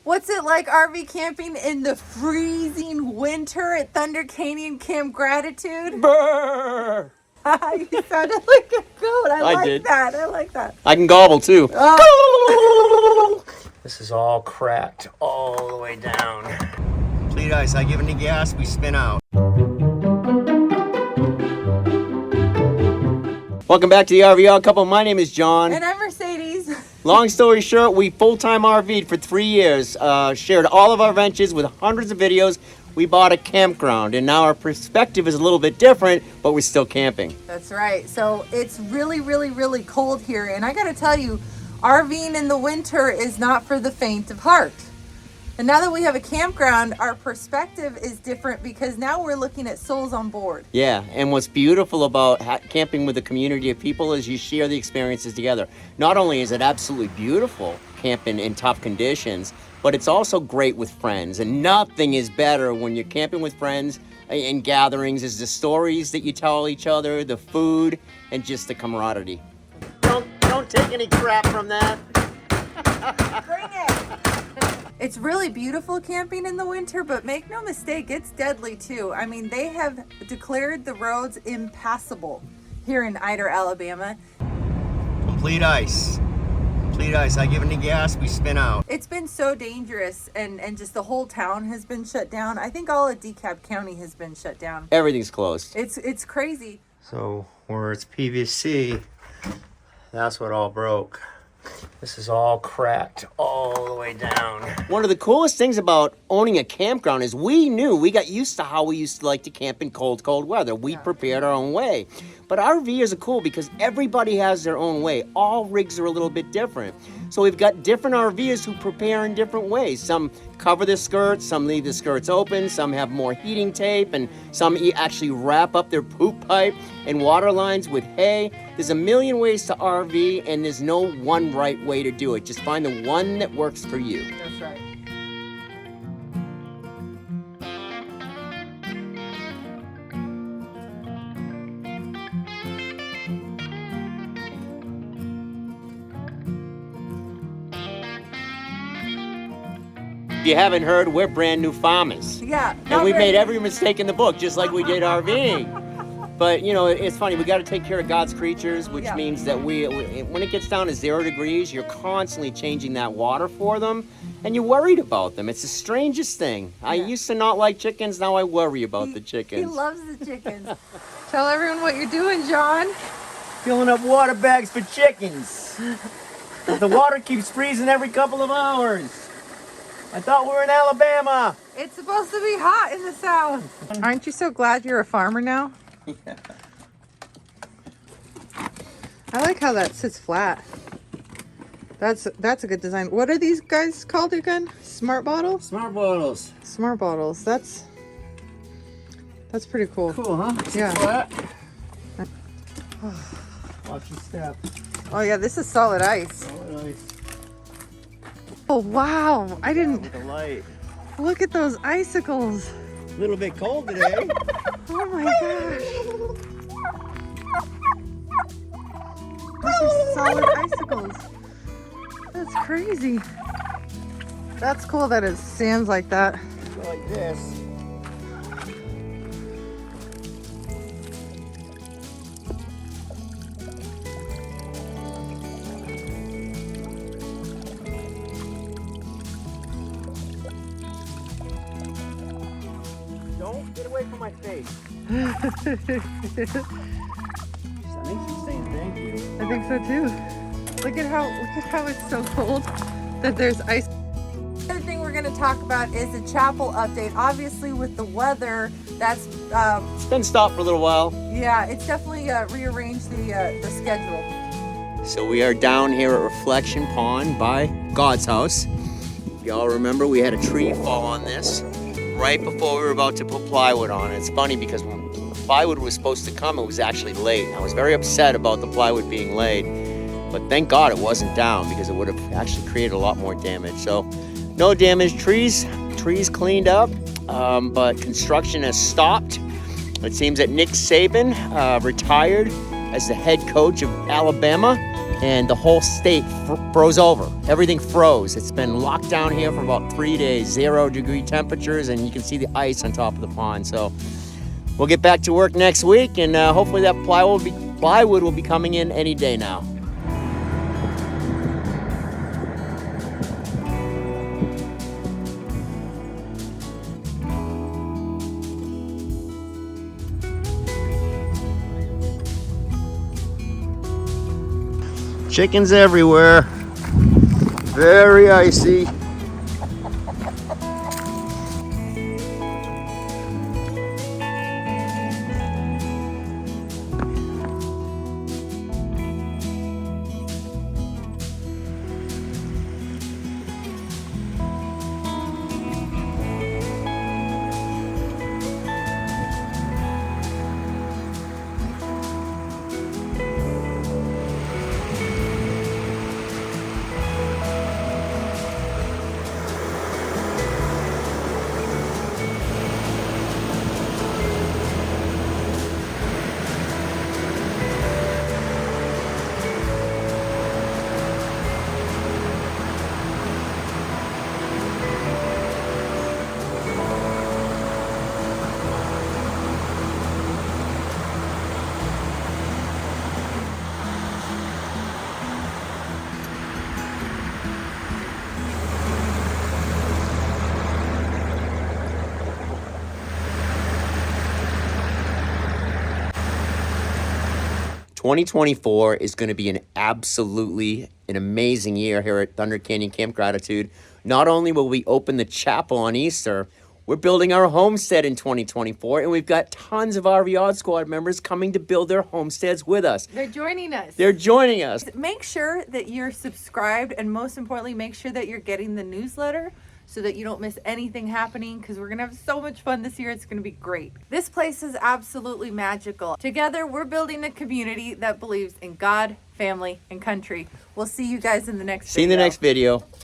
What's it like RV camping in the freezing winter at Thunder Canyon Camp Gratitude? Brr. You sounded like a goat. I like did. that. I like that. I can gobble too. Oh. This is all cracked all the way down. Complete ice. I give it the gas, we spin out. Welcome back to the RV Odd Couple. My name is John. And I'm Mercedes. Long story short, we full-time RV'd for 3 years. Shared all of our ventures with hundreds of videos. We bought a campground, and now our perspective is a little bit different, but we're still camping. That's right. So it's really, really, really cold here. And I got to tell you, RVing in the winter is not for the faint of heart. And now that we have a campground, our perspective is different because now we're looking at souls on board. Yeah, and what's beautiful about camping with a community of people is you share the experiences together. Not only is it absolutely beautiful camping in tough conditions, but it's also great with friends. And nothing is better when you're camping with friends in gatherings is the stories that you tell each other, the food, and just the camaraderie. Don't take any crap from that. Bring it! It's really beautiful camping in the winter, but make no mistake, it's deadly too. I mean, they have declared the roads impassable here in Ider, Alabama. Complete ice. Complete ice. I give it the gas, we spin out. It's been so dangerous, and just the whole town has been shut down. I think all of DeKalb County has been shut down. Everything's closed. It's crazy. So where it's PVC, that's what all broke. This is all cracked all the way down. One of the coolest things about owning a campground is we got used to how we used to like to camp in cold weather. We prepared our own way. But RVers are cool because everybody has their own way. All rigs are a little bit different. So we've got different RVers who prepare in different ways. Some cover the skirts, some leave the skirts open, some have more heating tape, and some actually wrap up their poop pipe and water lines with hay. There's a million ways to RV, and there's no one right way to do it. Just find the one that works for you. That's right. If you haven't heard, we're brand new farmers. Yeah. And we made every mistake in the book, just like we did RVing. But, you know, it's funny. We got to take care of God's creatures, which means that when it gets down to 0 degrees, you're constantly changing that water for them, and you're worried about them. It's the strangest thing. I used to not like chickens. Now I worry about the chickens. He loves the chickens. Tell everyone what you're doing, John. Filling up water bags for chickens. The water keeps freezing every couple of hours. I thought we were in Alabama. It's supposed to be hot in the South. Aren't you so glad you're a farmer now? Yeah. I like how that sits flat. That's a good design. What are these guys called again? Smart bottles? Smart bottles. Smart bottles. That's pretty cool. Cool, huh? Yeah. Flat. Watch your step. Oh yeah, this is solid ice. Solid ice. Oh wow! I didn't With the light. look at those icicles. A little bit cold today. Oh my gosh! Those are solid icicles. That's crazy. That's cool that it stands like that. Go like this. Don't get away from my face. I think she's saying thank you. I think so too. Look at how it's so cold that there's ice. The other thing we're going to talk about is the chapel update. Obviously, with the weather, that's It's been stopped for a little while. yeah, it's definitely rearranged the schedule. So we are down here at Reflection Pond by God's house. Y'all remember we had a tree fall on this right before we were about to put plywood on it. It's funny because when the plywood was supposed to come, it was actually late. I was very upset about the plywood being late, but thank God it wasn't down because it would have actually created a lot more damage. So no damage, trees cleaned up, but construction has stopped. It seems that Nick Saban retired as the head coach of Alabama, and the whole state froze over. Everything froze. It's been locked down here for about 3 days, 0-degree temperatures, and you can see the ice on top of the pond. So we'll get back to work next week, and hopefully that plywood will be coming in any day now. Chickens everywhere. Very icy. ...2024 is going to be an amazing year here at Thunder Canyon Camp Gratitude. Not only will we open the chapel on Easter, we're building our homestead in 2024, and we've got tons of RV Odd Squad members coming to build their homesteads with us. They're joining us. They're joining us. Make sure that you're subscribed, and most importantly, make sure that you're getting the newsletter so that you don't miss anything happening, because we're going to have so much fun this year. It's going to be great. This place is absolutely magical. Together, we're building a community that believes in God, family, and country. We'll see you guys in the next video. See you in the next video.